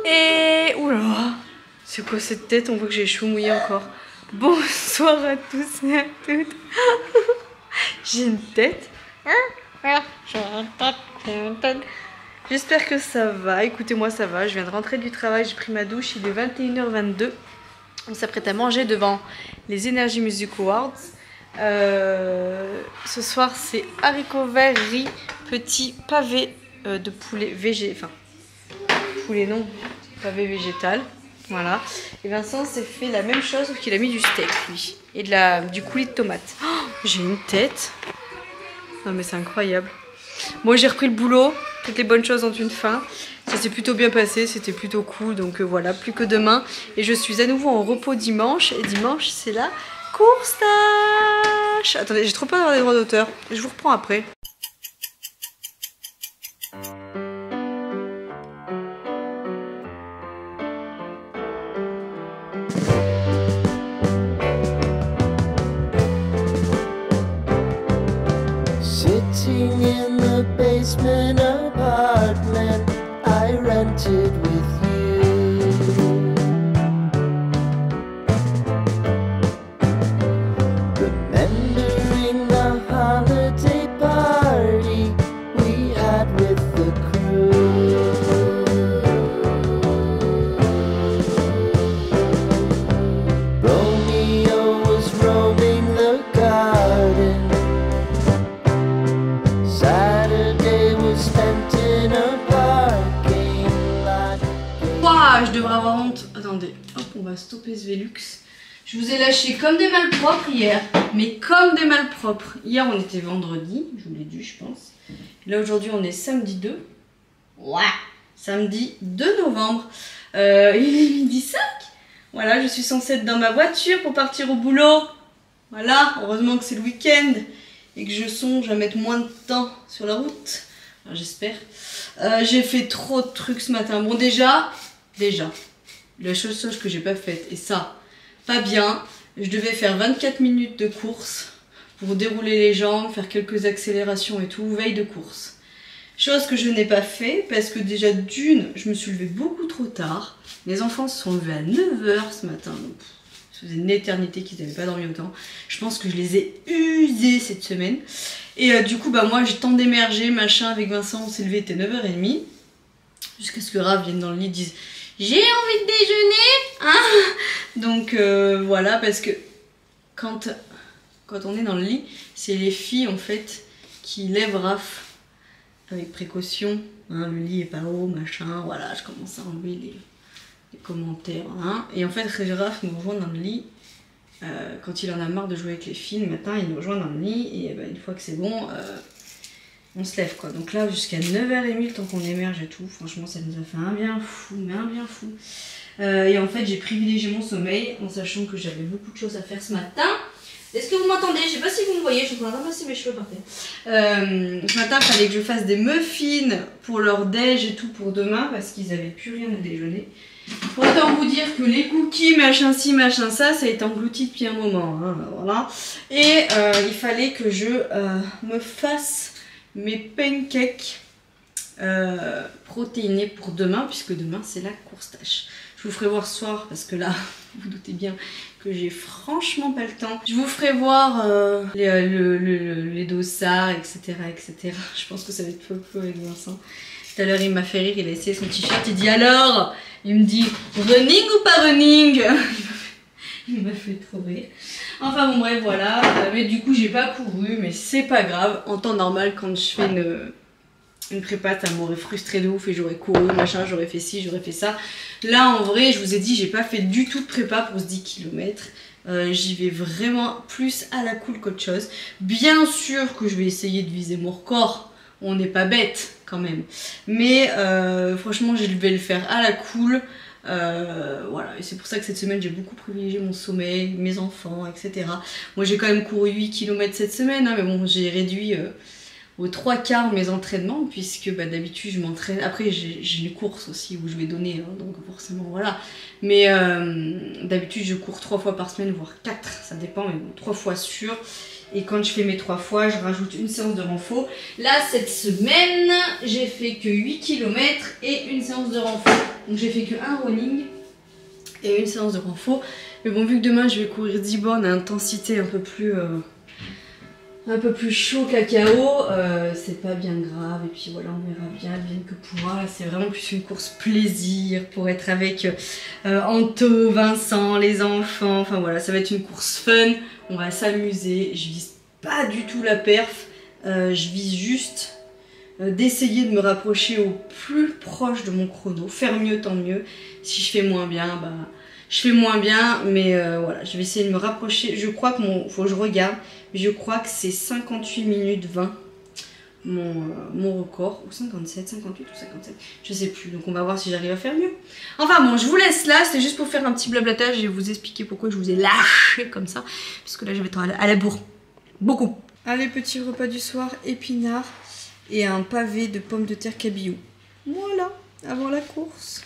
Et oula, c'est quoi cette tête? On voit que j'ai les cheveux mouillés encore. Bonsoir à tous et à toutes. J'ai une tête. J'espère que ça va. Écoutez, moi ça va. Je viens de rentrer du travail, j'ai pris ma douche. Il est 21h22. On s'apprête à manger devant les Energy Music Awards. Ce soir, c'est haricots verts, riz, petit pavé de poulet végé. Enfin, poulet non, pavé végétal. Voilà. Et Vincent s'est fait la même chose, sauf qu'il a mis du steak, lui. Et du coulis de tomate. Oh, j'ai une tête. Non, mais c'est incroyable. Moi, j'ai repris le boulot. Toutes les bonnes choses ont une fin. Ça s'est plutôt bien passé, c'était plutôt cool. Donc voilà, plus que demain. Et je suis à nouveau en repos dimanche. Et dimanche, c'est la course tâche. Attendez, j'ai trop peur d'avoir des droits d'auteur. Je vous reprends après. Sitting in the basement apartment I rented with you. Remembering the holiday party we had with the crew. Romeo was roaming the garden. Saturday was spent in a parking lot. Ouah, je devrais avoir honte. Attendez, hop, on va stopper ce Velux. Je vous ai lâché comme des malpropres hier. Mais comme des malpropres. Hier, on était vendredi. Je vous l'ai dit, je pense. Là, aujourd'hui, on est samedi 2. Ouais, samedi 2 novembre. Il est midi 5. Voilà, je suis censée être dans ma voiture pour partir au boulot. Voilà, heureusement que c'est le week-end. Et que je songe à mettre moins de temps sur la route. Enfin, j'espère. J'ai fait trop de trucs ce matin. Bon, déjà, la chose que j'ai pas faite, et ça, pas bien. Je devais faire 24 minutes de course pour dérouler les jambes, faire quelques accélérations et tout, veille de course. Chose que je n'ai pas fait parce que déjà d'une, je me suis levée beaucoup trop tard. Les enfants se sont levés à 9 h ce matin. Donc, ça faisait une éternité qu'ils n'avaient pas dormi autant. Je pense que je les ai usés cette semaine. Et du coup, bah moi, j'ai tant d'émerger, machin, avec Vincent, on s'est levé, il était 9h30. Jusqu'à ce que Raph vienne dans le lit et dise « J'ai envie de déjeuner hein ?» Donc voilà, parce que quand on est dans le lit, c'est les filles, en fait, qui lèvent Raph avec précaution. Hein, le lit est pas haut, machin, voilà, je commence à enlever les commentaires. Hein. Et en fait, Raph nous rejoint dans le lit quand il en a marre de jouer avec les filles. Le matin, il nous rejoint dans le lit et bah, une fois que c'est bon, on se lève quoi. Donc là, jusqu'à 9h30, le temps qu'on émerge et tout, franchement, ça nous a fait un bien fou, mais un bien fou. Et en fait, j'ai privilégié mon sommeil en sachant que j'avais beaucoup de choses à faire ce matin. Est-ce que vous m'entendez? Je sais pas si vous me voyez, je suis en train de ramasser mes cheveux par terre. Ce matin, il fallait que je fasse des muffins pour leur déj et tout pour demain parce qu'ils avaient plus rien à déjeuner. Autant vous dire que les cookies, machin ci, machin ça, ça a été englouti depuis un moment. Hein, voilà. Et il fallait que je me fasse mes pancakes protéinés pour demain, puisque demain c'est la course tâche. Je vous ferai voir ce soir, parce que là, vous vous doutez bien que j'ai franchement pas le temps. Je vous ferai voir les dossards, etc., etc. Je pense que ça va être peu avec Vincent. Tout à l'heure, il m'a fait rire, il a essayé son t-shirt, il dit alors, il me dit running ou pas running? Il m'a fait trop rire. Enfin bon bref, voilà. Mais du coup, j'ai pas couru, mais c'est pas grave. En temps normal, quand je fais une prépa, ça m'aurait frustré de ouf et j'aurais couru, machin, j'aurais fait ci, j'aurais fait ça. Là, en vrai, je vous ai dit, j'ai pas fait du tout de prépa pour ce 10 km. J'y vais vraiment plus à la cool qu'autre chose. Bien sûr que je vais essayer de viser mon record. On n'est pas bête quand même. Mais franchement, je vais le faire à la cool. Voilà, et c'est pour ça que cette semaine j'ai beaucoup privilégié mon sommeil, mes enfants, etc. Moi j'ai quand même couru 8 km cette semaine, hein, mais bon, j'ai réduit aux 3/4 mes entraînements, puisque bah, d'habitude je m'entraîne. Après j'ai les courses aussi où je vais donner, hein, donc forcément voilà. Mais d'habitude je cours 3 fois par semaine, voire 4, ça dépend, mais bon, 3 fois sûr. Et quand je fais mes 3 fois, je rajoute une séance de renfo. Là, cette semaine, j'ai fait que 8 km et une séance de renfo. Donc j'ai fait que un running et une séance de renfo. Mais bon, vu que demain, je vais courir 10 bornes à intensité un peu plus chaud cacao, c'est pas bien grave. Et puis voilà, on verra bien, bien que pourra. Là, c'est vraiment plus une course plaisir pour être avec Anto, Vincent, les enfants. Enfin voilà, ça va être une course fun. On va s'amuser. Je vise pas du tout la perf. Je vise juste d'essayer de me rapprocher au plus proche de mon chrono. Faire mieux, tant mieux. Si je fais moins bien, bah... je fais moins bien, mais voilà, je vais essayer de me rapprocher. Je crois que faut que je regarde, mais je crois que c'est 58 minutes 20 mon record, ou 57, 58 ou 57, je sais plus. Donc on va voir si j'arrive à faire mieux. Enfin bon, je vous laisse là, c'est juste pour faire un petit blablatage et vous expliquer pourquoi je vous ai lâché comme ça, parce que là je vais être à la bourre, beaucoup. Allez, petit repas du soir, épinards et un pavé de pommes de terre cabillaud. Voilà, avant la course.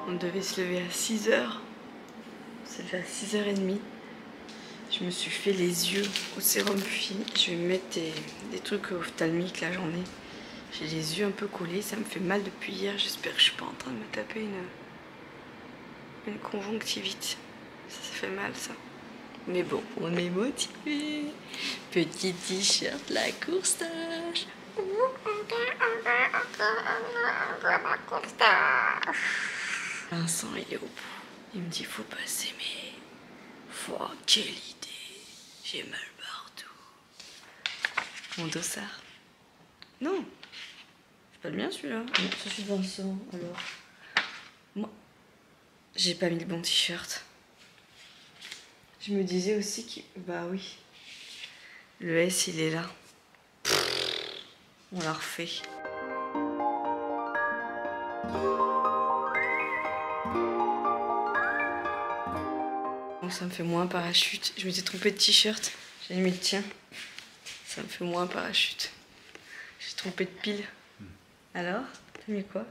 On devait se lever à 6 h. On s'est levé à 6 h30. Je me suis fait les yeux au sérum Phi. Je vais me mettre des trucs ophtalmiques, là j'en ai. J'ai les yeux un peu collés, ça me fait mal depuis hier. J'espère que je suis pas en train de me taper une conjonctivite. Ça fait mal ça. Mais bon, on est motivé. Petit t-shirt, la course-tâche. Vincent, il est au bout. Il me dit, faut passer, mais... Oh, quelle idée. J'ai mal partout. Mon dossard. Non. C'est pas le mien, celui-là. Non, c'est celui de Vincent, alors. Moi, j'ai pas mis le bon t-shirt. Je me disais aussi que... Bah oui. Le S, il est là. On l'a refait. Ça me fait moins parachute. Je m'étais trompée de t-shirt. J'ai mis le tien. Ça me fait moins parachute. J'ai trompé de pile. Alors, t'as mis quoi?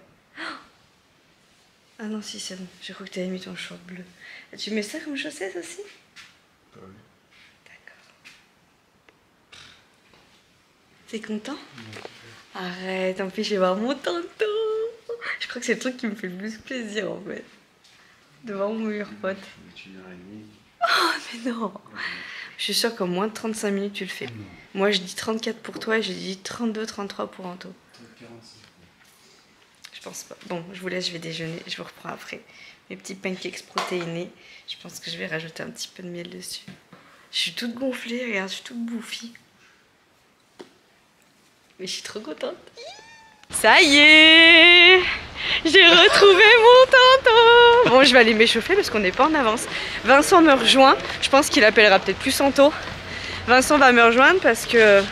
Ah non, si, c'est bon. J'ai cru que t'avais mis ton short bleu. Tu mets ça comme chaussette aussi? Bah oui. D'accord. T'es content? Arrête, en plus je vais voir mon tonton. Je crois que c'est le truc qui me fait le plus plaisir en fait. De voir mon meilleur pote. Oh mais non. Je suis sûre qu'en moins de 35 minutes tu le fais. Moi je dis 34 pour toi et je dis 32, 33 pour Anto. Je pense pas. Bon, je vous laisse, je vais déjeuner. Je vous reprends après. Mes petits pancakes protéinés. Je pense que je vais rajouter un petit peu de miel dessus. Je suis toute gonflée, regarde, je suis toute bouffie. Mais je suis trop contente. Ça y est, j'ai retrouvé mon tonton. Bon, je vais aller m'échauffer parce qu'on n'est pas en avance. Vincent me rejoint. Je pense qu'il appellera peut-être plus Anto. Vincent va me rejoindre parce que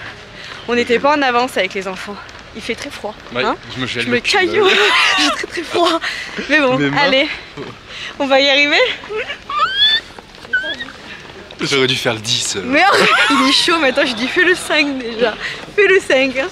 on n'était pas en avance avec les enfants. Il fait très froid. Ouais, hein, je me caillou. J'ai très froid. Mais bon, allez, on va y arriver. J'aurais dû faire le 10. Mais il est chaud maintenant, je dis fais le 5 déjà. Fais le 5. Hein.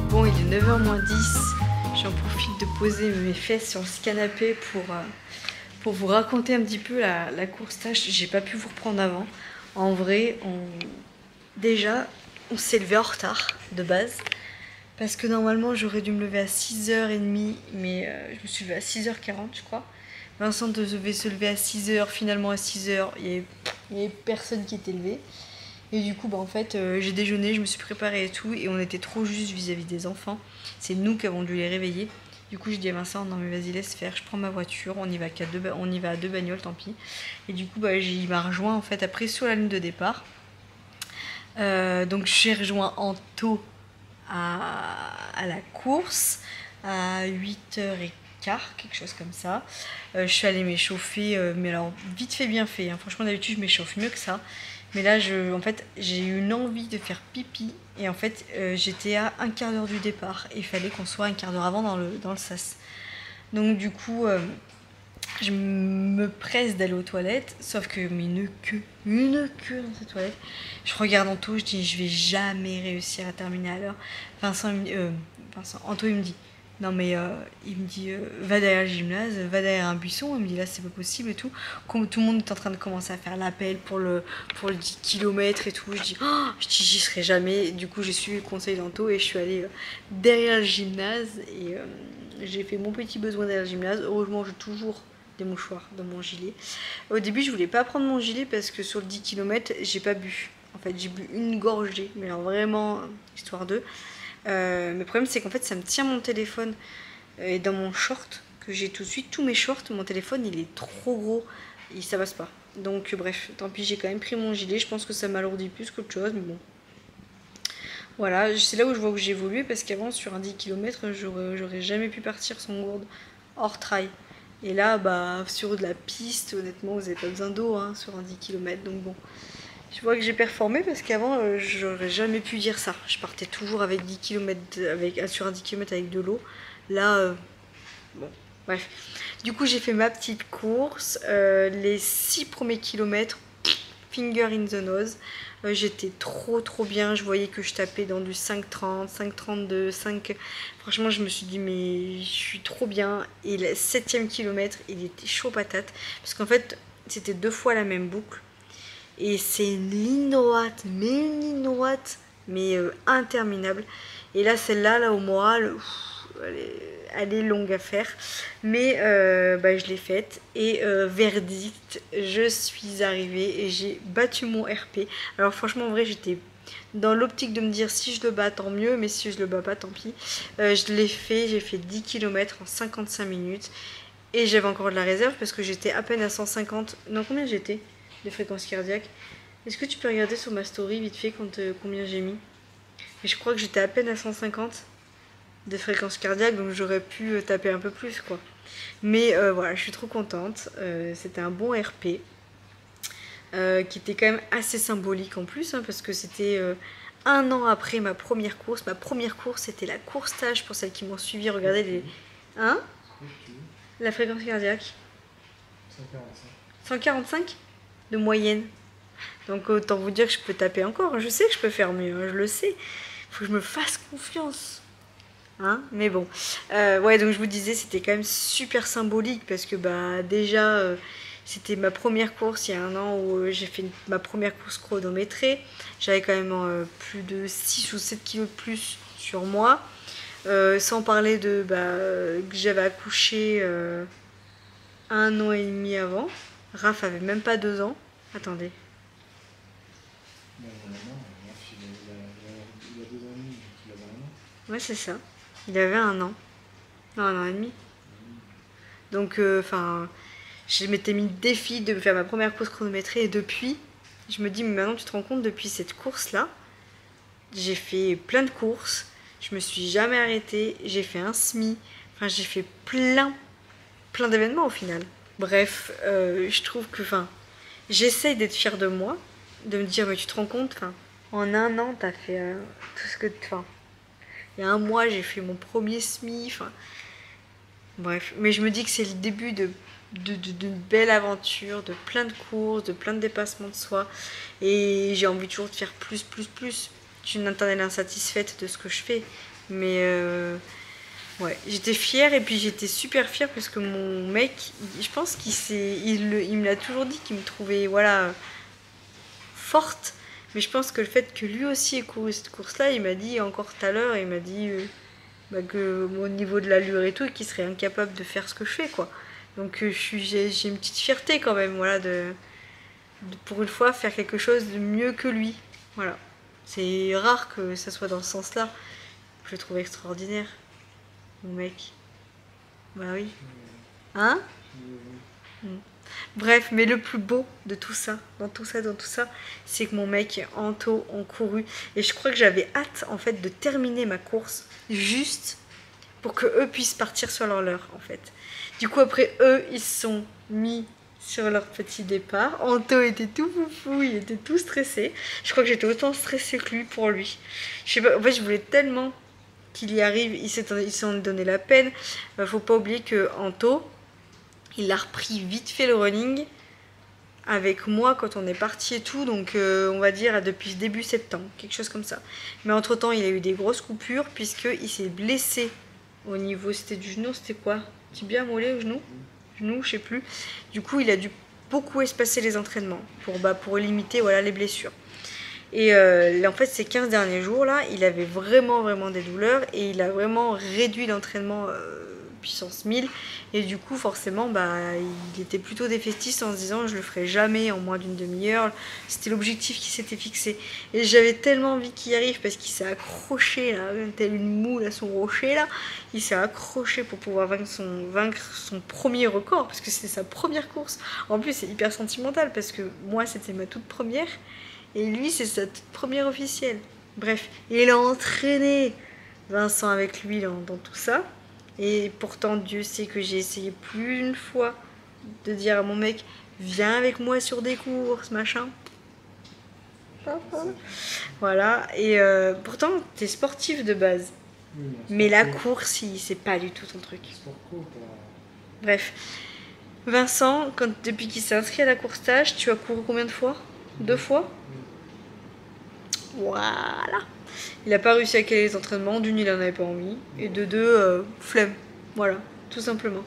Bon, il est 9 h moins 10. J'en profite de poser mes fesses sur ce canapé pour vous raconter un petit peu la course tâche. J'ai pas pu vous reprendre avant. En vrai, déjà, on s'est levé en retard de base. Parce que normalement, j'aurais dû me lever à 6h30. Mais je me suis levée à 6h40, je crois. Vincent devait se lever à 6h. Finalement, à 6h, il n'y avait personne qui était levé. Et du coup, bah, en fait, j'ai déjeuné, je me suis préparée et tout. Et on était trop juste vis-à-vis des enfants. C'est nous qui avons dû les réveiller. Du coup je dis à Vincent non mais vas-y laisse faire, je prends ma voiture, on y va on y va à deux bagnoles, tant pis. Et du coup il m'a rejoint en fait après sur la ligne de départ. Donc j'ai rejoint Anto à la course à 8h15, quelque chose comme ça. Je suis allée m'échauffer, mais alors vite fait bien fait, hein. Franchement d'habitude je m'échauffe mieux que ça. Mais là en fait j'ai eu une envie de faire pipi et en fait j'étais à un quart d'heure du départ et il fallait qu'on soit un quart d'heure avant dans le sas. Donc du coup je me presse d'aller aux toilettes, sauf que mais une queue dans ces toilettes. Je regarde Anto, je dis je vais jamais réussir à terminer à l'heure. Anto il me dit non mais il me dit va derrière le gymnase, va derrière un buisson. Il me dit là c'est pas possible et tout. Comme tout le monde est en train de commencer à faire l'appel pour le 10 km et tout. Je dis j'y serai jamais. Du coup j'ai suivi le conseil d'Anto et je suis allée derrière le gymnase et j'ai fait mon petit besoin derrière le gymnase. Heureusement j'ai toujours des mouchoirs dans mon gilet. Au début je voulais pas prendre mon gilet parce que sur le 10 km j'ai pas bu. En fait j'ai bu une gorgée, mais alors vraiment histoire d'eux. Mais le problème c'est qu'en fait ça me tient mon téléphone et dans mon short que j'ai tout de suite, tous mes shorts, mon téléphone il est trop gros et ça passe pas. Donc bref, tant pis, j'ai quand même pris mon gilet, je pense que ça m'alourdit plus qu'autre chose, mais bon. Voilà, c'est là où je vois que j'ai évolué parce qu'avant sur un 10 km j'aurais jamais pu partir sans gourde hors trail. Et là bah sur de la piste honnêtement vous avez pas besoin d'eau hein, sur un 10 km, donc bon. Je vois que j'ai performé parce qu'avant j'aurais jamais pu dire ça. Je partais toujours avec 10 km sur un 10 km avec de l'eau. Là, bon, bref. Du coup j'ai fait ma petite course. Les 6 premiers kilomètres, finger in the nose. J'étais trop bien. Je voyais que je tapais dans du 5,30, 5,32, 5... Franchement je me suis dit mais je suis trop bien. Et le 7e kilomètre il était chaud patate. Parce qu'en fait c'était 2 fois la même boucle. Et c'est une ligne droite, mais interminable. Et là, celle-là, là, au moral, elle est longue à faire. Mais je l'ai faite. Et verdict, je suis arrivée et j'ai battu mon RP. Alors franchement, en vrai, j'étais dans l'optique de me dire si je le bats, tant mieux. Mais si je le bats pas, tant pis. Je l'ai fait, j'ai fait 10 km en 55 minutes. Et j'avais encore de la réserve parce que j'étais à peine à 150. Non, combien j'étais ? De fréquence cardiaque. Est-ce que tu peux regarder sur ma story vite fait combien j'ai mis? Mais je crois que j'étais à peine à 150 de fréquence cardiaque, donc j'aurais pu taper un peu plus quoi. Mais voilà, je suis trop contente. C'était un bon RP qui était quand même assez symbolique en plus hein, parce que c'était un an après ma première course. Ma première course c'était la course stage pour celles qui m'ont suivi. Regardez les... Hein? La fréquence cardiaque 145 de moyenne. Donc autant vous dire que je peux taper encore. Je sais que je peux faire mieux, hein, je le sais. Faut que je me fasse confiance. Hein, mais bon. Ouais, donc je vous disais, c'était quand même super symbolique parce que bah déjà, c'était ma première course il y a un an où j'ai fait ma première course chronométrée. J'avais quand même plus de 6 ou 7 kilos de plus sur moi. Sans parler de que j'avais accouché 1 an et demi avant. Raph avait même pas 2 ans. Attendez. Il y a 2 ans et demi, il avait 1 an. Ouais, c'est ça. Il avait 1 an. Non, 1 an et demi. Donc, je m'étais mis le défi de faire ma première course chronométrée et depuis, je me dis, mais maintenant tu te rends compte, depuis cette course-là, j'ai fait plein de courses, je me suis jamais arrêtée, j'ai fait un semi, enfin, j'ai fait plein d'événements au final. Bref, je trouve que, j'essaye d'être fière de moi, de me dire, mais tu te rends compte, en 1 an, t'as fait tout ce que... il y a 1 mois, j'ai fait mon premier semi, bref. Mais je me dis que c'est le début d'une belle aventure, de plein de courses, de plein de dépassements de soi. Et j'ai envie toujours de faire plus. Je suis une éternelle insatisfaite de ce que je fais. Mais ouais, j'étais fière et puis j'étais super fière parce que mon mec, je pense il me l'a toujours dit, qu'il me trouvait forte. Mais je pense que le fait que lui aussi ait couru cette course-là, il m'a dit encore tout à l'heure, il m'a dit que au niveau de l'allure et tout, qu'il serait incapable de faire ce que je fais, quoi. Donc j'ai une petite fierté quand même, voilà, de pour une fois faire quelque chose de mieux que lui. Voilà. C'est rare que ça soit dans ce sens-là. Je le trouve extraordinaire, mon mec. Bah oui. Hein? Bref, mais le plus beau de tout ça, dans tout ça, c'est que mon mec et Anto ont couru. Et je crois que j'avais hâte, en fait, de terminer ma course, juste pour que eux puissent partir sur leur leurre, en fait. Du coup, après, eux, ils se sont mis sur leur petit départ. Anto était tout foufou, il était tout stressé. Je crois que j'étais autant stressée que lui pour lui. Je sais pas, en fait, je voulais tellement qu'il y arrive. Ils se sont donné la peine. Faut pas oublier que Anto, il a repris vite fait le running avec moi quand on est parti et tout, donc on va dire depuis début septembre, quelque chose comme ça. Mais entre temps, il a eu des grosses coupures puisqu'il s'est blessé au niveau, c'était du genou, c'était quoi? Tibia, mollet ou genou? Genou, je sais plus. Du coup, il a dû beaucoup espacer les entraînements pour limiter voilà, les blessures. Et en fait, ces 15 derniers jours là, il avait vraiment des douleurs et il a vraiment réduit l'entraînement puissance 1000 et du coup forcément il était plutôt défaitiste en se disant je le ferai jamais en moins d'une demi-heure. C'était l'objectif qui s'était fixé et j'avais tellement envie qu'il y arrive parce qu'il s'est accroché là, tel une moule à son rocher là, il s'est accroché pour pouvoir vaincre son premier record parce que c'était sa première course. En plus c'est hyper sentimental parce que moi c'était ma toute première et lui c'est sa toute première officielle. Bref, il a entraîné Vincent avec lui dans tout ça. Et pourtant, Dieu sait que j'ai essayé plus d'une fois de dire à mon mec viens avec moi sur des courses, machin. Voilà, et pourtant, t'es sportif de base. Oui, Mais la course, c'est pas du tout ton truc. Bref, Vincent, depuis qu'il s'est inscrit à la course stage, tu as couru combien de fois? 2 fois? Voilà. Il n'a pas réussi à caler les entraînements. D'une, il en avait pas envie. Et de deux, flemme. Voilà, tout simplement.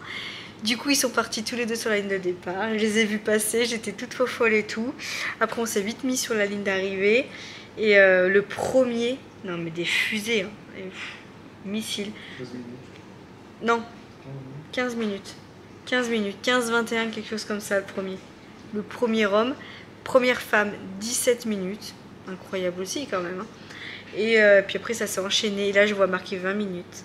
Du coup, ils sont partis tous les deux sur la ligne de départ. Je les ai vus passer, j'étais toute folle et tout. Après, on s'est vite mis sur la ligne d'arrivée. Et le premier... Non, mais des fusées, hein. Missiles. 15 minutes. Non, 15 minutes. 15 minutes, 15-21, quelque chose comme ça, le premier. Le premier homme. Première femme, 17 minutes. Incroyable aussi, quand même, hein. Et puis après, ça s'est enchaîné. Et là, je vois marqué 20 minutes,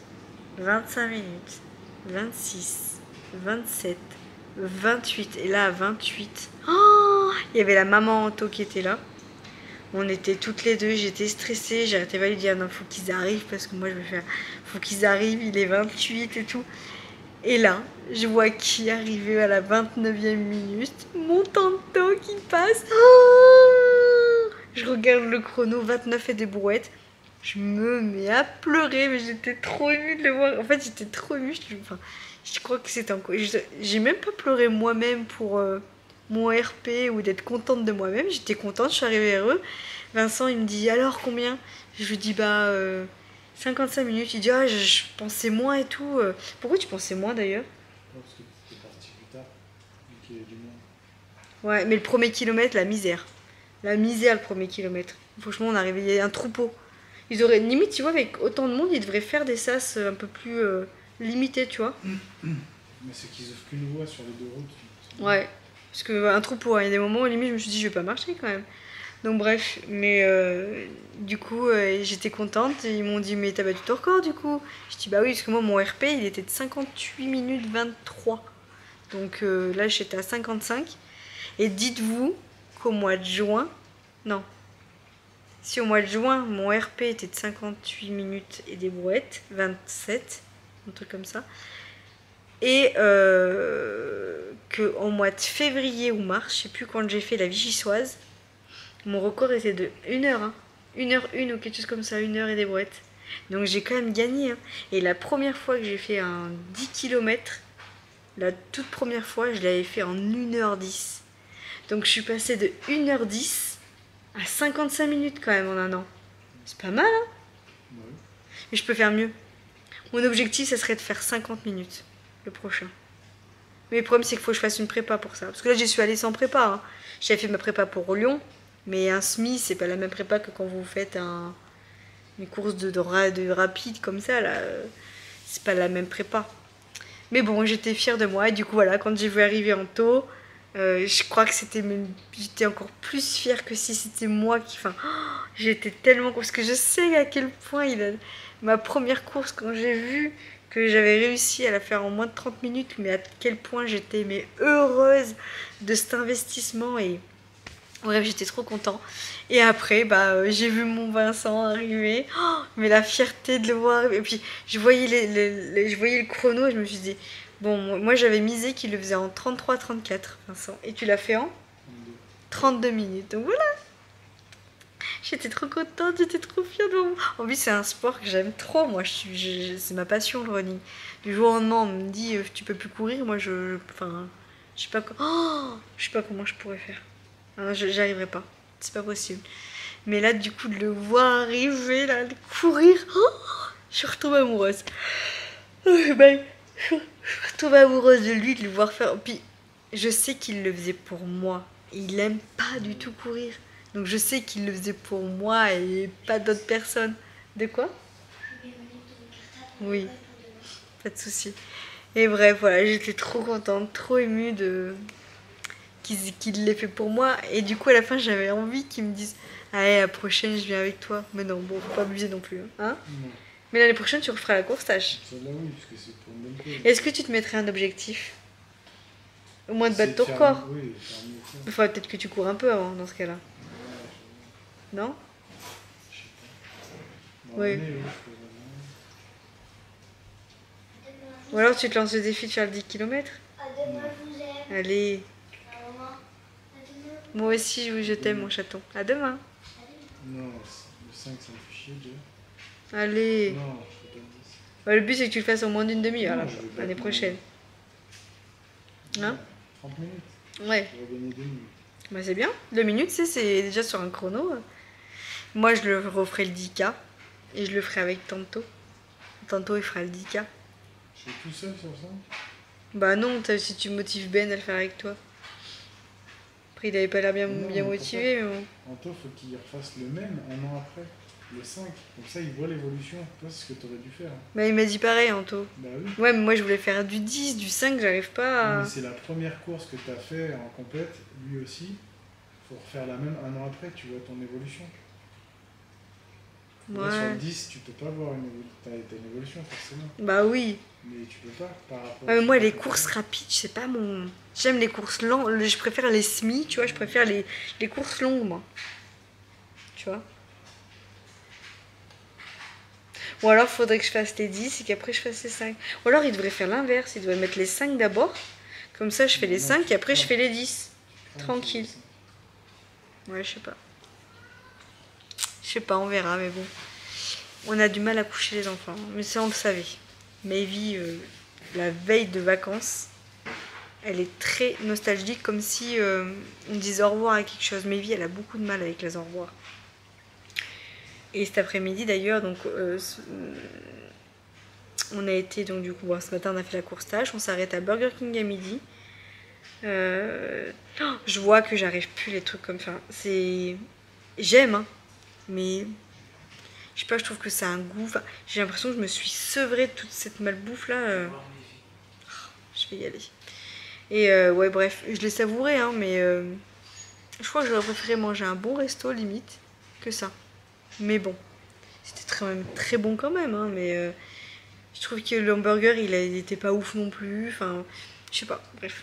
25 minutes, 26, 27, 28. Et là, à 28, oh, il y avait la maman Anto qui était là. On était toutes les deux, j'étais stressée. J'arrêtais pas de lui dire non, faut qu'ils arrivent parce que moi, je vais faire. Faut qu'ils arrivent, il est 28 et tout. Et là, je vois qui arrivait à la 29e minute. Mon Tanto qui passe. Oh, je regarde le chrono, 29 et des brouettes. Je me mets à pleurer, mais j'étais trop émue de le voir. En fait, j'étais trop émue. Je crois que c'était encore... J'ai même pas pleuré moi-même pour mon RP ou d'être contente de moi-même. J'étais contente, je suis arrivée vers eux. Vincent, il me dit, alors combien? Je lui dis, 55 minutes. Il dit, ah, je pensais moins et tout. Pourquoi tu pensais moins d'ailleurs? Parce que t'es parti plus tard, vu qu'il y avait du monde. Ouais, mais le premier kilomètre, la misère. La misère, le premier kilomètre. Franchement, on arrivait, il y avait un troupeau. Ils auraient, limite, tu vois, avec autant de monde, ils devraient faire des sas un peu plus limités, tu vois. Mais c'est qu'ils offrent qu'une voie sur les deux routes. Ouais, parce qu'un troupeau, hein, il y a des moments où limite, je me suis dit, je vais pas marcher quand même. Donc bref, mais du coup, j'étais contente. Et ils m'ont dit, mais t'as battu ton record du coup? Je dis, bah oui, parce que moi, mon RP, il était de 58 minutes 23. Donc là, j'étais à 55. Et dites-vous qu'au mois de juin, non, si au mois de juin, mon RP était de 58 minutes et des brouettes, 27, un truc comme ça, et qu'au mois de février ou mars, je sais plus quand j'ai fait la Vichysoise, mon record était de 1 heure, hein, 1h01 ou quelque chose comme ça, 1 heure et des brouettes. Donc j'ai quand même gagné, hein. Et la première fois que j'ai fait un 10 km, la toute première fois, je l'avais fait en 1h10. Donc je suis passée de 1h10 à 55 minutes quand même en un an. C'est pas mal, hein? Ouais. Mais je peux faire mieux. Mon objectif, ça serait de faire 50 minutes le prochain. Mais le problème, c'est qu'il faut que je fasse une prépa pour ça. Parce que là, j'y suis allée sans prépa, hein. J'avais fait ma prépa pour Lyon. Mais un semi, c'est pas la même prépa que quand vous faites une course de rapide comme ça. Là, c'est pas la même prépa. Mais bon, j'étais fière de moi. Et du coup, voilà, quand j'ai vu arriver Anto, je crois que j'étais encore plus fière que si c'était moi qui... Enfin, j'étais tellement... Parce que je sais à quel point ma première course, quand j'ai vu que j'avais réussi à la faire en moins de 30 minutes, mais à quel point j'étais mais heureuse de cet investissement et bref, j'étais trop content. Et après, bah, j'ai vu mon Vincent arriver, oh, mais la fierté de le voir. Et puis je voyais, je voyais le chrono et je me suis dit, bon, moi j'avais misé qu'il le faisait en 33-34, Vincent. Et tu l'as fait en 32 minutes. Donc voilà. J'étais trop contente, j'étais trop fière de moi. En plus, c'est un sport que j'aime trop. Moi, c'est ma passion, le running. Du jour au lendemain, on me dit, tu peux plus courir. Moi, enfin, je sais pas, je sais pas comment je pourrais faire. J'y arriverai pas. C'est pas possible. Mais là, du coup, de le voir arriver, là, de courir, je suis retombée amoureuse. Je suis retombée amoureuse de lui, de le voir faire. Puis, je sais qu'il le faisait pour moi. Il aime pas du tout courir. Donc je sais qu'il le faisait pour moi et pas d'autres personnes. De quoi? Oui, pas de souci. Et bref, voilà, j'étais trop contente, trop émue de qu'il l'ait fait pour moi. Et du coup, à la fin, j'avais envie qu'il me dise allez, la prochaine, je viens avec toi. Mais non, bon, faut pas abuser non plus. Hein? Non. Mais l'année prochaine, tu referas la course stage. Celle-là, oui, parce que c'est pour une bonne cause. Est-ce que tu te mettrais un objectif? Au moins de C'est battre ton faire- record. Oui, faire mieux que ça. Il faudrait peut-être que tu cours un peu avant, dans ce cas-là. Ouais, Non? je sais pas. Dans Oui. l'année, oui, je peux vraiment. Ou alors tu te lances le défi de faire le 10 km? À demain, je vous aime. Allez. À demain. À demain. Moi aussi, oui, je t'aime, mon chaton. À demain. Non, le 5, ça me fait chier déjà. Allez. Non, je fais pas le 10. Bah, le but, c'est que tu le fasses en moins d'une demi-heure, Non, là, je vais pas l'année être prochaine. Hein? 30 minutes. Ouais. Je vais gagner 2 minutes. Bah, c'est bien. 2 minutes, c'est déjà sur un chrono. Moi, je le referai le 10K. Et je le ferai avec Tanto. Tanto, il fera le 10K. Je suis tout seul sur ça. Bah non, si tu motives Ben à le faire avec toi. Après, il avait pas l'air bien, Non, bien mais motivé, mais bon. Anto, faut qu'il refasse le même un an après. Le 5. Comme ça, il voit l'évolution. Toi, c'est ce que tu aurais dû faire. Bah, il m'a dit pareil, Anto. Bah oui. Ouais, mais moi, je voulais faire du 10, du 5, j'arrive pas à... Mais c'est la première course que tu as fait en complète, lui aussi. Faut refaire la même un an après, tu vois ton évolution. Là, sur le Ouais. 10, tu peux pas voir t'as une évolution forcément. Bah oui. Mais tu peux pas par rapport Ouais, mais moi, les courses rapides, c'est pas mon... J'aime les courses longues, je préfère les semi, tu vois, je préfère les courses longues, moi. Tu vois. Ou alors, faudrait que je fasse les 10 et qu'après, je fasse les 5. Ou alors, il devrait faire l'inverse, il devrait mettre les 5 d'abord. Comme ça, je fais les Non, 5 tu et après, je prends. fais les 10. Ah, tranquille. Ouais, je sais pas. Je sais pas, on verra, mais bon. On a du mal à coucher les enfants, mais ça, on le savait. Maevie, la veille de vacances, elle est très nostalgique, comme si on disait au revoir à quelque chose. Maevie, elle a beaucoup de mal avec les au revoir. Et cet après-midi, d'ailleurs, donc, on a été, donc, du coup, bon, ce matin, on a fait la course tâche, on s'arrête à Burger King à midi. Je vois que j'arrive plus les trucs comme ça. C'est... J'aime, hein, mais... Je sais pas, je trouve que ça a un goût. Enfin, j'ai l'impression que je me suis sevrée de toute cette malbouffe là. Je vais y aller. Et ouais, bref, je l'ai savouré, hein, mais je crois que j'aurais préféré manger un bon resto limite que ça. Mais bon, c'était même très bon quand même, hein, mais je trouve que le hamburger il était pas ouf non plus. Enfin, je sais pas, bref.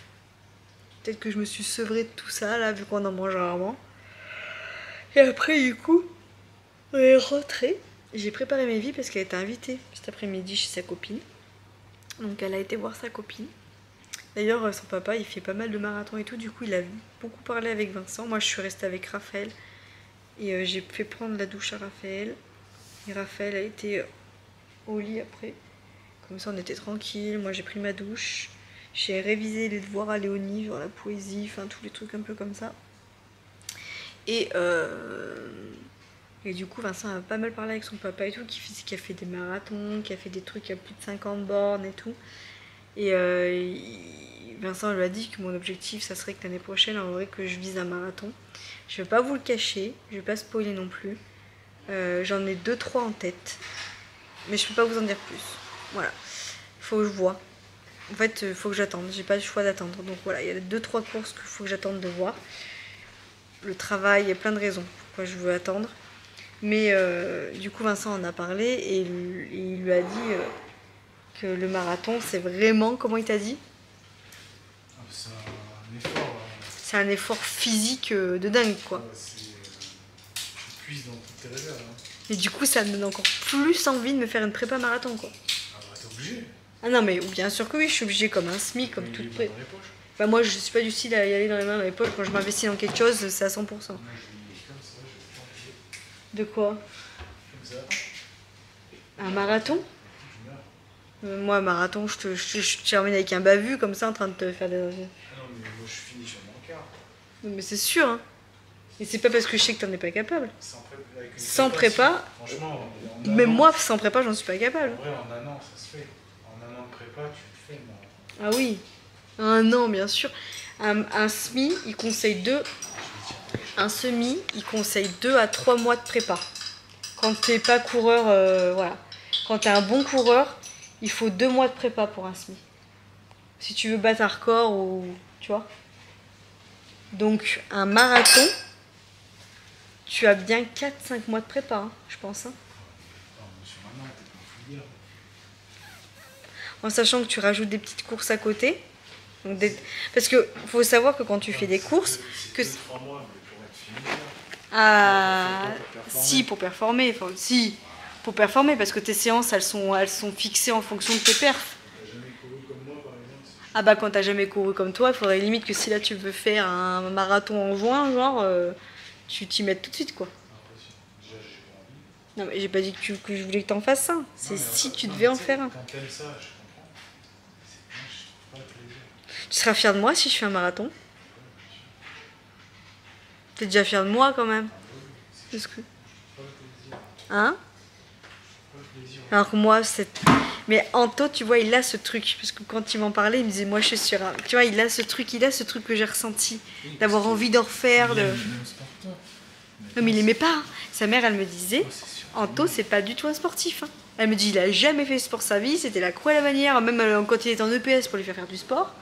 Peut-être que je me suis sevrée de tout ça là, vu qu'on en mange rarement. Et après, du coup. On est rentré. J'ai préparé Maevie parce qu'elle était invitée cet après-midi chez sa copine. Donc elle a été voir sa copine. D'ailleurs son papa il fait pas mal de marathons et tout. Du coup il a beaucoup parlé avec Vincent. Moi je suis restée avec Raphaël. Et j'ai fait prendre la douche à Raphaël. Et Raphaël a été au lit après. Comme ça on était tranquille. Moi j'ai pris ma douche. J'ai révisé les devoirs à Léonie, genre la poésie, enfin tous les trucs un peu comme ça. Et du coup, Vincent a pas mal parlé avec son papa et tout, qui a fait des marathons, qui a fait des trucs à plus de 50 bornes et tout. Et Vincent lui a dit que mon objectif, ça serait que l'année prochaine, en vrai, que je vise un marathon. Je vais pas vous le cacher, je vais pas spoiler non plus. J'en ai 2-3 en tête, mais je peux pas vous en dire plus. Voilà, faut que je vois. En fait, il faut que j'attende, j'ai pas le choix d'attendre. Donc voilà, il y a 2-3 courses qu'il faut que j'attende de voir. Le travail, il y a plein de raisons pourquoi je veux attendre. Mais du coup Vincent en a parlé et il lui a dit que le marathon, c'est vraiment, comment il t'a dit? Ah, c'est un effort. C'est un effort physique de dingue, quoi. Ouais, tu puises dans toutes tes réserves. Hein. Et du coup, ça me donne encore plus envie de me faire une prépa marathon, quoi. Ah bah t'es obligé. Ah non, mais bien sûr que oui, je suis obligée comme un SMI, comme Mais toute il est pré... dans les poches. Bah moi, je suis pas du style à y aller dans les mains dans les poches. Quand je m'investis dans quelque chose, c'est à 100%. Moi je l'ai comme ça, je vais De quoi? comme ça. Un marathon? Je meurs. Moi, marathon, je termine avec un bavu, comme ça, en train de te faire des... Ah non, mais moi je finis sur mon quart. Non, mais c'est sûr, hein. Et c'est pas parce que je sais que t'en es pas capable. Avec une Sans prépa, franchement, en un même an, moi, sans prépa, j'en suis pas capable. En vrai, en un an, ça se fait. En un an de prépa, tu le fais. Mais... Ah oui, un an, bien sûr. Un SMI, il conseille un semi, il conseille 2 à 3 mois de prépa. Quand t'es pas coureur, voilà. Quand t'es un bon coureur, il faut 2 mois de prépa pour un SMI. Si tu veux battre un record ou... Tu vois. Donc, un marathon, tu as bien 4-5 mois de prépa, hein, je pense. Hein. Non, mais sur un an, t'es pas un fouillard. En sachant que tu rajoutes des petites courses à côté. Donc parce que faut savoir que quand tu fais des courses... que 3 mois, mais pour être fini. Ah, Pour performer. si, pour performer. Enfin, si, pour performer, parce que tes séances, elles sont fixées en fonction de tes perfs. T'as jamais couru comme moi, par exemple. Ah bah, quand t'as jamais couru comme toi, il faudrait limite que si là tu veux faire un marathon en juin, genre, tu t'y mettes tout de suite, quoi. Déjà, j'ai pas envie. Non, mais j'ai pas dit que je voulais que t'en fasses un. C'est si tu devais en faire un. Quand t'aimes ça, je comprends. C'est moi, je trouve pas le plaisir. Tu seras fier de moi si je fais un marathon? T'es déjà fier de moi, quand même. Parce que... Pas le plaisir. Hein? Pas le plaisir. Alors que moi, c'est... Mais Anto, tu vois, il a ce truc. Parce que quand il m'en parlait, il me disait, moi, je suis sur un... Tu vois, il a ce truc que j'ai ressenti. D'avoir envie d'en refaire. De... Non, mais il aimait pas. Hein. Sa mère, elle me disait, Anto, c'est pas du tout un sportif. Hein. Elle me dit, il a jamais fait sport sa vie. C'était la cruelle manière. Même quand il était en EPS pour lui faire du sport.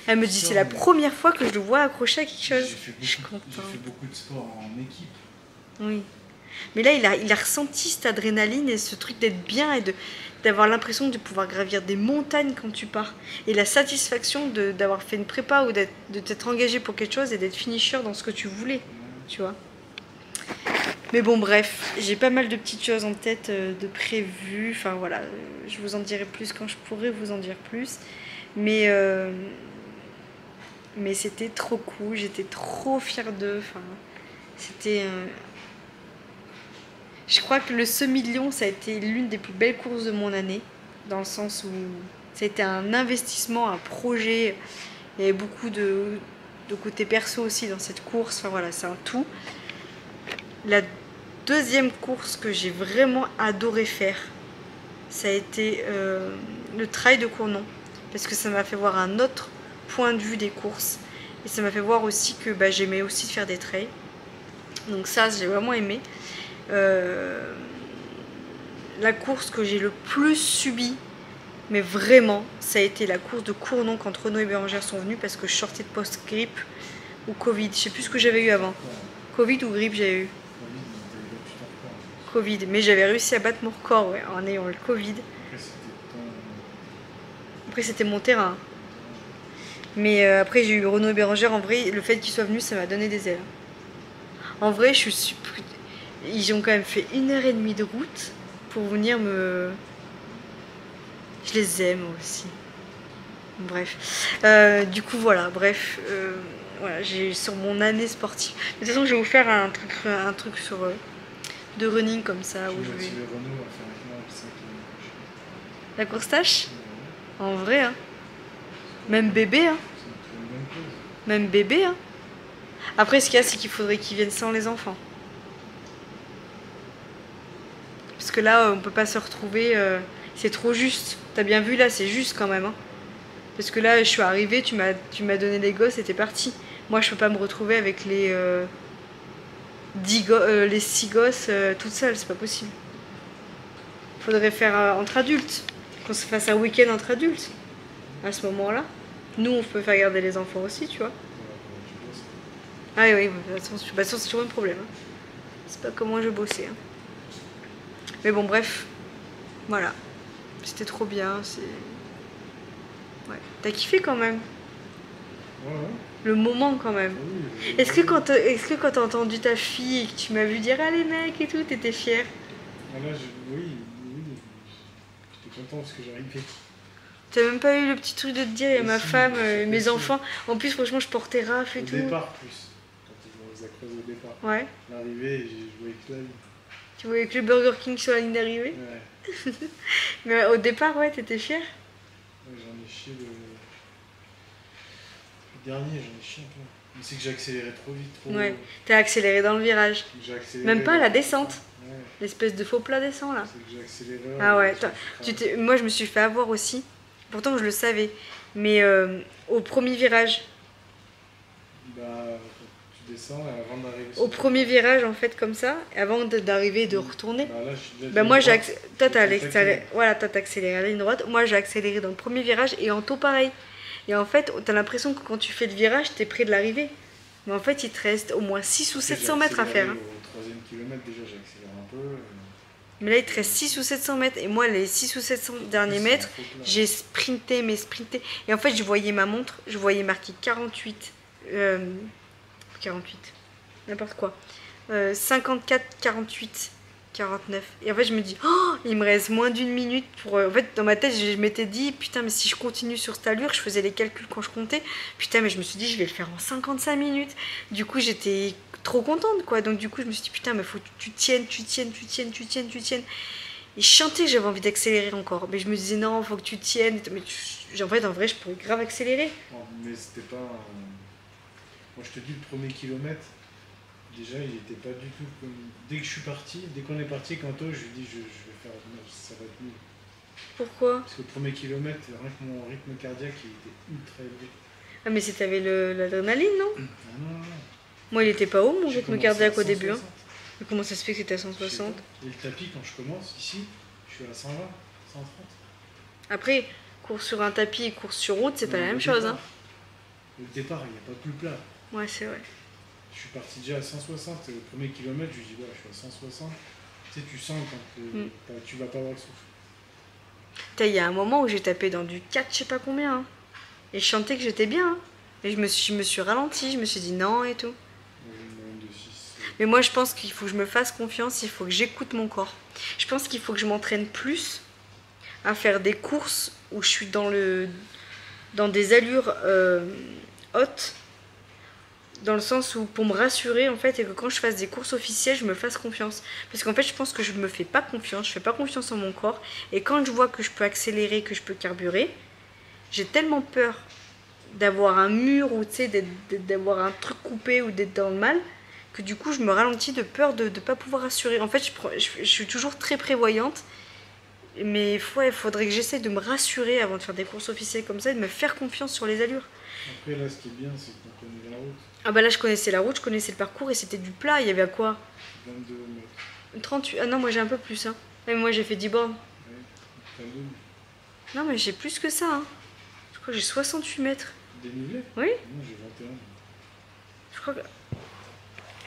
Elle me dit, c'est la première fois que je le vois accrocher à quelque chose. Je suis contente. J'ai fait beaucoup de sport en équipe. Oui. Mais là, il a ressenti cette adrénaline et ce truc d'être bien et d'avoir l'impression de pouvoir gravir des montagnes quand tu pars. Et la satisfaction d'avoir fait une prépa ou de t'être engagé pour quelque chose et d'être finisher dans ce que tu voulais, tu vois. Mais bon, bref, j'ai pas mal de petites choses en tête de prévues. Enfin voilà, je vous en dirai plus quand je pourrai vous en dire plus. Mais c'était trop cool, j'étais trop fière d'eux. Enfin, c'était... Je crois que le semi-Lyon, ça a été l'une des plus belles courses de mon année, dans le sens où c'était un investissement, un projet. Il y avait beaucoup de côté perso aussi dans cette course. Enfin voilà, c'est un tout. La deuxième course que j'ai vraiment adoré faire, ça a été le trail de Cournon, parce que ça m'a fait voir un autre point de vue des courses. Et ça m'a fait voir aussi que j'aimais aussi faire des trails. Donc ça, j'ai vraiment aimé. La course que j'ai le plus subie, mais vraiment, ça a été la course de Cournon quand Renaud et Bérangère sont venus, parce que je sortais de post-grippe ou Covid. Je sais plus ce que j'avais eu avant. Covid ou grippe j'avais eu. Covid, mais j'avais réussi à battre mon record ouais, en ayant le Covid. Après c'était mon terrain. Mais après j'ai eu Renaud et Bérangère. En vrai, le fait qu'ils soient venus, ça m'a donné des ailes. En vrai, je suis... Ils ont quand même fait 1h30 de route pour venir me... Je les aime aussi. Bref. Du coup, voilà. Bref. Voilà, j'ai sur mon année sportive. De toute façon, je vais vous faire un truc sur... de running comme ça. Où je vais... La course tâche en vrai, hein. Même bébé, hein. Même bébé, hein. Après, ce qu'il y a, c'est qu'il faudrait qu'ils viennent sans les enfants. Parce que là, on peut pas se retrouver... c'est trop juste. T'as bien vu, là, c'est juste quand même. Hein. Parce que là, je suis arrivée, tu m'as donné des gosses et t'es parti. Moi, je peux pas me retrouver avec les 6 gosses toute seule. C'est pas possible. Faudrait faire entre adultes. Qu'on se fasse un week-end entre adultes. À ce moment-là. Nous, on peut faire garder les enfants aussi, tu vois. Ah oui, de toute façon, c'est toujours un problème. Hein. C'est pas comment je bossais. Hein. Mais bon, bref. Voilà. C'était trop bien. Ouais. T'as kiffé quand même. Ouais, ouais. Le moment quand même. Oui, Est-ce que quand t'as entendu ta fille et que tu m'as vu dire allez mec et tout, t'étais fière? Voilà, oui, j'étais content parce que j'arrivais. T'as même pas eu le petit truc de te dire, et Mais ma si, femme, ça mes fait enfants. En plus, franchement, je portais Raph et Au tout. départ, plus. Quand on les a croisés au départ. Ouais. L'arrivée, j'ai joué avec la vie. Tu voyais que le Burger King sur la ligne d'arrivée. Ouais, Mais au départ, ouais, t'étais fière. ouais, j'en ai chié le dernier, j'en ai chié un peu. Mais c'est que j'ai accéléré trop vite, trop. Ouais. T'as accéléré dans le virage. J'ai accéléré. Même pas à la descente. Ouais, L'espèce de faux plat descend là. c'est que j'ai accéléré. Ah ouais, je me suis moi je me suis fait avoir aussi. Pourtant je le savais. Mais au premier virage. Bah, tu descends avant d'arriver. Au premier virage en fait comme ça. Avant d'arriver et de retourner. Bah là, Bah moi j'ai accéléré. toi t'as accéléré à la ligne droite. Moi j'ai accéléré dans le premier virage et en taux pareil. Et en fait t'as l'impression que quand tu fais le virage t'es près de l'arrivée. Mais en fait il te reste au moins 6 ou 700 mètres à faire. Hein. Au 3e kilomètre déjà j'ai accéléré un peu. Mais là il te reste 6 ou 700 mètres. Et moi les 6 ou 700 derniers mètres j'ai sprinté mais sprinté. Et en fait je voyais ma montre. Je voyais marqué 48. 48. N'importe quoi. 54, 48. 49. Et en fait, je me dis, oh, il me reste moins d'une minute pour. En fait, dans ma tête, je m'étais dit, putain, mais si je continue sur cette allure, je faisais les calculs quand je comptais. Putain, mais je me suis dit, je vais le faire en 55 minutes. Du coup, j'étais trop contente, quoi. Donc, du coup, je me suis dit, putain, mais faut que tu tiennes. Et je chantais que j'avais envie d'accélérer encore. Mais je me disais, non, faut que tu tiennes. Mais en fait, en vrai, je pourrais grave accélérer. Non, mais c'était pas. Moi, je te dis, le premier kilomètre. Déjà, il était pas du tout comme. Dès que je suis parti, dès qu'on est parti, Kanto, je lui dis je vais faire. Ça va être nul. Pourquoi? Parce que le premier kilomètre, rien que mon rythme cardiaque, il était ultra élevé. Ah, mais t'avais l'adrénaline, non? Ah non, non, non. Moi, il était pas haut, mon J'ai rythme commencé cardiaque à au début. Hein. 160. Mais comment ça se fait que c'était à Je sais 160? pas. Et le tapis, quand je commence, ici, je suis à 120, 130. Après, course sur un tapis et course sur route, c'est pas la même chose. Hein. Au départ, il n'y a pas plus plat. Ouais, c'est vrai. Je suis parti déjà à 160. Le premier kilomètre, je lui dis, ouais, je suis à 160. Tu sais, tu sens quand tu vas pas avoir le souffle. Il y a un moment où j'ai tapé dans du 4, je sais pas combien. Hein. Et je chantais que j'étais bien. Hein. Et je me suis ralentie, je me suis dit non et tout. Mais moi, je pense qu'il faut que je me fasse confiance, il faut que j'écoute mon corps. Je pense qu'il faut que je m'entraîne plus à faire des courses où je suis dans des allures hautes. Dans le sens où pour me rassurer en fait et que quand je fasse des courses officielles je me fasse confiance parce qu'en fait je pense que je me fais pas confiance, je fais pas confiance en mon corps et quand je vois que je peux accélérer, que je peux carburer, j'ai tellement peur d'avoir un mur ou tu sais d'avoir un truc coupé ou d'être dans le mal que du coup je me ralentis de peur de ne pas pouvoir assurer. En fait je suis toujours très prévoyante mais il faudrait que j'essaie de me rassurer avant de faire des courses officielles comme ça et de me faire confiance sur les allures. Après là ce qui est bien c'est qu'on connaît la route. Ah bah là je connaissais la route, je connaissais le parcours et c'était du plat, il y avait à quoi 22 mètres. 38, ah non moi j'ai un peu plus hein. Mais moi j'ai fait 10 bornes. Ouais, Non mais j'ai plus que ça hein. Je crois que j'ai 68 mètres. dénivelé. Oui. Non, j'ai 21. Je crois que...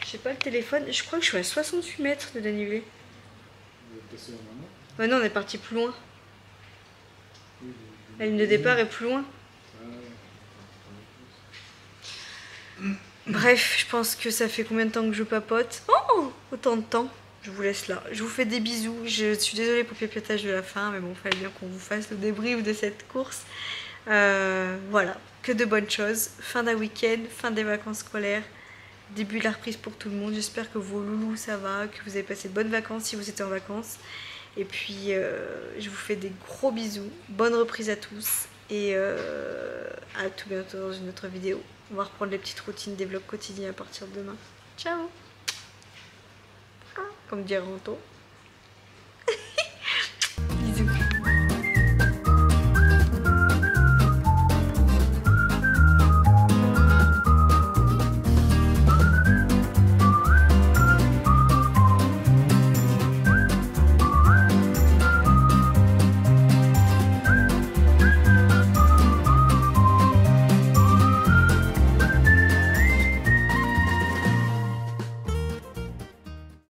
J'ai pas le téléphone, je crois que je suis à 68 mètres de dénivelé. Vous êtes passé en maman. Ouais non on est parti plus loin. Oui, La ligne de départ est plus loin. Bref, je pense que ça fait combien de temps que je papote? Oh, autant de temps. Je vous laisse là. Je vous fais des bisous. Je suis désolée pour le pipotage de la fin, mais bon, il fallait bien qu'on vous fasse le débrief de cette course. Voilà, que de bonnes choses. Fin d'un week-end, fin des vacances scolaires, début de la reprise pour tout le monde. J'espère que vos loulous ça va, que vous avez passé de bonnes vacances si vous êtes en vacances. Et puis, je vous fais des gros bisous. Bonne reprise à tous. Et à tout bientôt dans une autre vidéo. On va reprendre les petites routines des vlogs quotidiens à partir de demain. Ciao. Comme dirait Ranto.